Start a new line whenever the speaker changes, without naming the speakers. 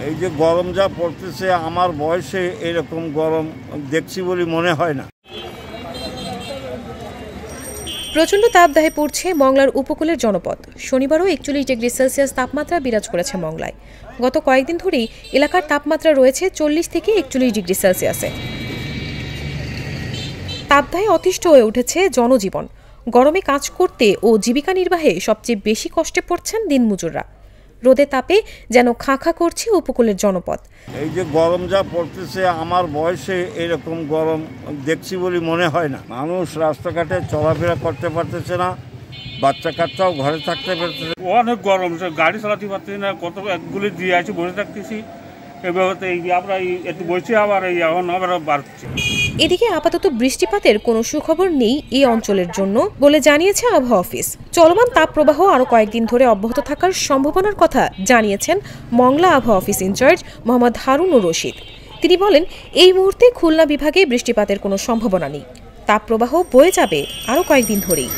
এই যে গরম যা পড়তেছে আমার বয়সে এরকম গরম দেখছি বলে মনে হয় না।
প্রচণ্ড তাপদাহে পড়ছে মংলার উপকূলের জনপদ। শনিবারও 41 ডিগ্রি সেলসিয়াস তাপমাত্রা বিরাজ করেছে মংলায়। গত কয়েকদিন ধরেই এলাকার তাপমাত্রা রয়েছে 40 থেকে 41 ডিগ্রি সেলসিয়াসে। তাপদাহে অতিষ্ঠ হয়ে উঠেছে জনজীবন। গরমে কাজ করতে ও জীবিকা নির্বাহে সবচেয়ে বেশি কষ্টে পড়ছেন দিনমজুররা। রোদে তাপে যেন খাঁ করছে উপকূলের জনপদ।
এই যে গরম যা পড়তেছে আমার বয়সে এরকম গরম দেখছি বলে মনে হয় না। মানুষ রাস্তাঘাটে চলাফেরা করতে পারতেছে না, বাচ্চা কাচ্চাও ঘরে থাকতে পারতেছে।
অনেক গরম, গাড়ি চালাতে পারতেছি না, কত একগুলি দিয়ে আছি বসে থাকতেছি। এভাবে আমরা একটু বসে আবার এখন আবার বাড়ছে।
এদিকে আপাতত বৃষ্টিপাতের কোনো সুখবর নেই এই অঞ্চলের জন্য বলে জানিয়েছে আবহাওয়া অফিস। চলমান তাপপ্রবাহ আরও কয়েকদিন ধরে অব্যাহত থাকার সম্ভাবনার কথা জানিয়েছেন মংলা আবহাওয়া অফিস ইনচার্জ মোহাম্মদ হারুনুর রশিদ। তিনি বলেন, এই মুহূর্তে খুলনা বিভাগে বৃষ্টিপাতের কোনো সম্ভাবনা নেই। তাপপ্রবাহ বয়ে যাবে আরও কয়েকদিন ধরেই।